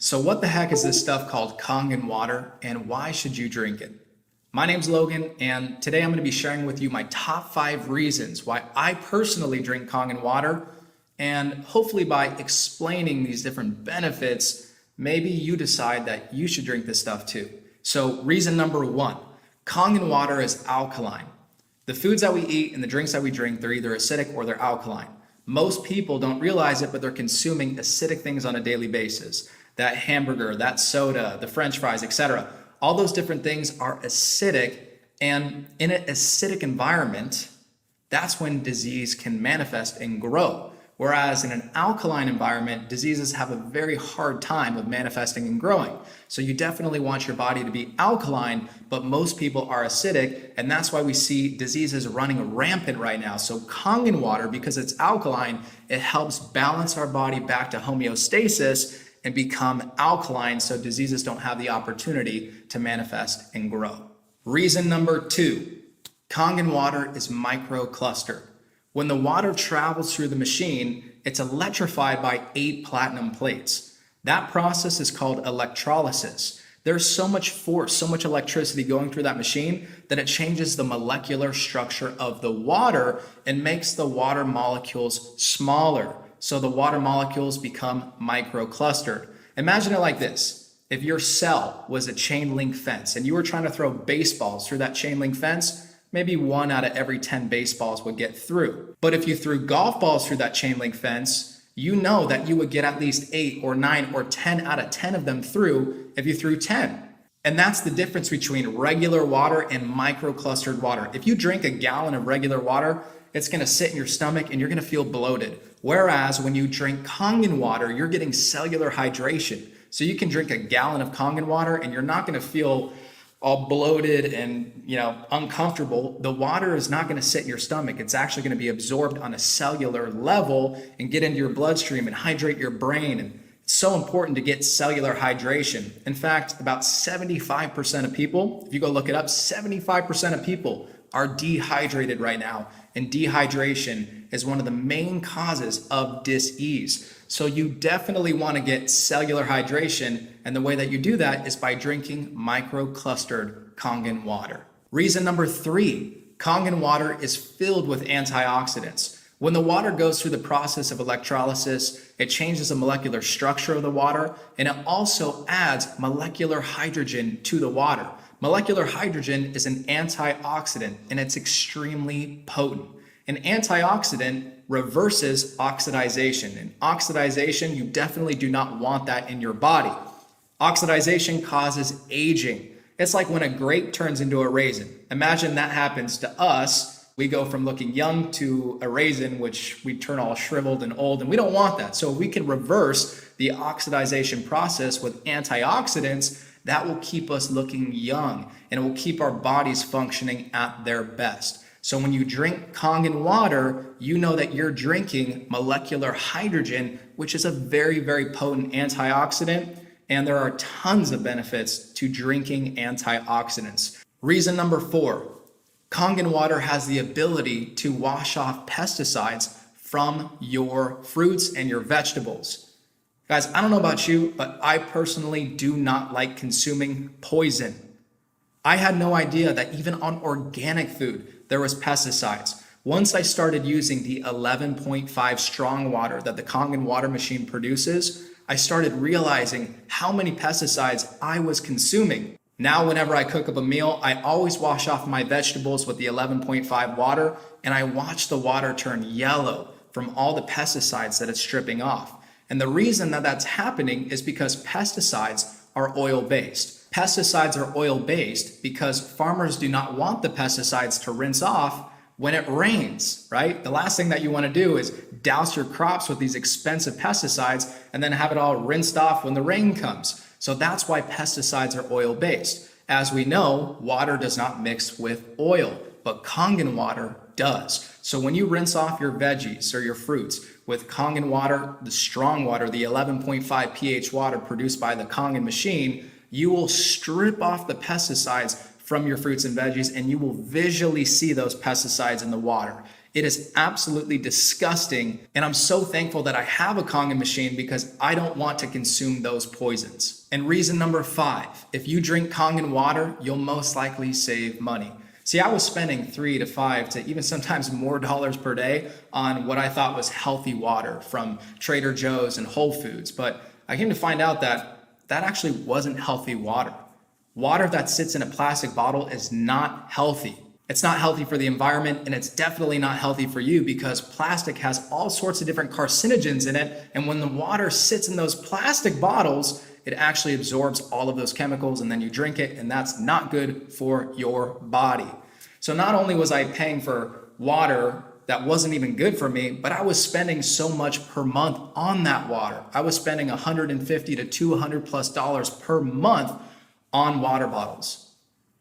So what the heck is this stuff called Kangen water, and why should you drink it? My name's Logan, and today I'm going to be sharing with you my top 5 reasons why I personally drink Kangen water, and hopefully by explaining these different benefits, maybe you decide that you should drink this stuff too. So reason number 1, Kangen water is alkaline. The foods that we eat and the drinks that we drink, they're either acidic or they're alkaline. Most people don't realize it, but they're consuming acidic things on a daily basis. That hamburger, that soda, the french fries, etc. All those different things are acidic, and in an acidic environment, that's when disease can manifest and grow. Whereas in an alkaline environment, diseases have a very hard time of manifesting and growing. So you definitely want your body to be alkaline, but most people are acidic, and that's why we see diseases running rampant right now. So Kangen water, because it's alkaline, it helps balance our body back to homeostasis and become alkaline so diseases don't have the opportunity to manifest and grow. Reason number 2, Kangen water is microclustered. When the water travels through the machine, it's electrified by 8 platinum plates. That process is called electrolysis. There's so much force, so much electricity going through that machine that it changes the molecular structure of the water and makes the water molecules smaller. So the water molecules become microclustered. Imagine it like this. If your cell was a chain link fence and you were trying to throw baseballs through that chain link fence, maybe 1 out of every 10 baseballs would get through. But if you threw golf balls through that chain link fence, you know that you would get at least 8 or 9 or 10 out of 10 of them through if you threw 10. And that's the difference between regular water and microclustered water. If you drink a gallon of regular water, it's going to sit in your stomach and you're going to feel bloated. Whereas when you drink Kangen water, you're getting cellular hydration. So you can drink a gallon of Kangen water and you're not going to feel all bloated and uncomfortable. The water is not going to sit in your stomach. It's actually going to be absorbed on a cellular level and get into your bloodstream and hydrate your brain. And it's so important to get cellular hydration. In fact, about 75% of people, if you go look it up, 75% of people are dehydrated right now. And dehydration is one of the main causes of dis-ease. So you definitely want to get cellular hydration. And the way that you do that is by drinking microclustered Kangen water. Reason number 3, Kangen water is filled with antioxidants. When the water goes through the process of electrolysis, it changes the molecular structure of the water, and it also adds molecular hydrogen to the water. Molecular hydrogen is an antioxidant, and it's extremely potent. An antioxidant reverses oxidization, and oxidization, you definitely do not want that in your body. Oxidization causes aging. It's like when a grape turns into a raisin. Imagine that happens to us. We go from looking young to a raisin, which we turn all shriveled and old, and we don't want that. So if we can reverse the oxidization process with antioxidants, that will keep us looking young and it will keep our bodies functioning at their best. So when you drink Kangen water, you know that you're drinking molecular hydrogen, which is a very, very potent antioxidant. And there are tons of benefits to drinking antioxidants. Reason number 4, Kangen water has the ability to wash off pesticides from your fruits and your vegetables. Guys, I don't know about you, but I personally do not like consuming poison. I had no idea that even on organic food, there was pesticides. Once I started using the 11.5 strong water that the Kangen water machine produces, I started realizing how many pesticides I was consuming. Now, whenever I cook up a meal, I always wash off my vegetables with the 11.5 water, and I watch the water turn yellow from all the pesticides that it's stripping off. And the reason that that's happening is because pesticides are oil-based. Pesticides are oil-based because farmers do not want the pesticides to rinse off when it rains, right? The last thing that you want to do is douse your crops with these expensive pesticides and then have it all rinsed off when the rain comes. So that's why pesticides are oil-based. As we know, water does not mix with oil, but Kangen water does. So when you rinse off your veggies or your fruits with Kangen water, the strong water, the 11.5 pH water produced by the Kangen machine, you will strip off the pesticides from your fruits and veggies, and you will visually see those pesticides in the water. It is absolutely disgusting, and I'm so thankful that I have a Kangen machine because I don't want to consume those poisons. And reason number 5, if you drink Kangen water, you'll most likely save money. See, I was spending $3 to $5 to even sometimes more dollars per day on what I thought was healthy water from Trader Joe's and Whole Foods, but I came to find out that that actually wasn't healthy water. Water that sits in a plastic bottle is not healthy. It's not healthy for the environment, and it's definitely not healthy for you because plastic has all sorts of different carcinogens in it, and when the water sits in those plastic bottles, it actually absorbs all of those chemicals, and then you drink it, and that's not good for your body. So not only was I paying for water that wasn't even good for me, but I was spending so much per month on that water. I was spending $150 to $200+ per month on water bottles.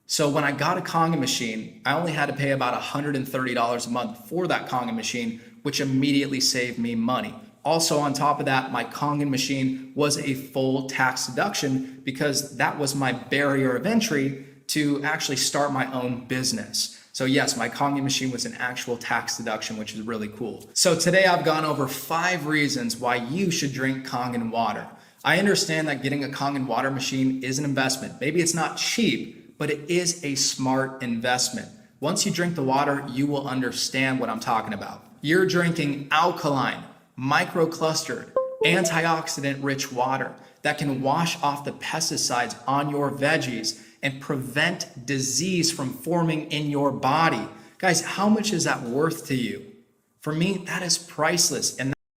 So when I got a Kangen machine, I only had to pay about $130 a month for that Kangen machine, which immediately saved me money. Also on top of that, my Kangen machine was a full tax deduction because that was my barrier of entry to actually start my own business. So yes, my Kangen machine was an actual tax deduction, which is really cool. So today I've gone over 5 reasons why you should drink Kangen water. I understand that getting a Kangen water machine is an investment. Maybe it's not cheap, but it is a smart investment. Once you drink the water, you will understand what I'm talking about. You're drinking alkaline, microclustered, antioxidant-rich water that can wash off the pesticides on your veggies and prevent disease from forming in your body. Guys, how much is that worth to you? For me, that is priceless. And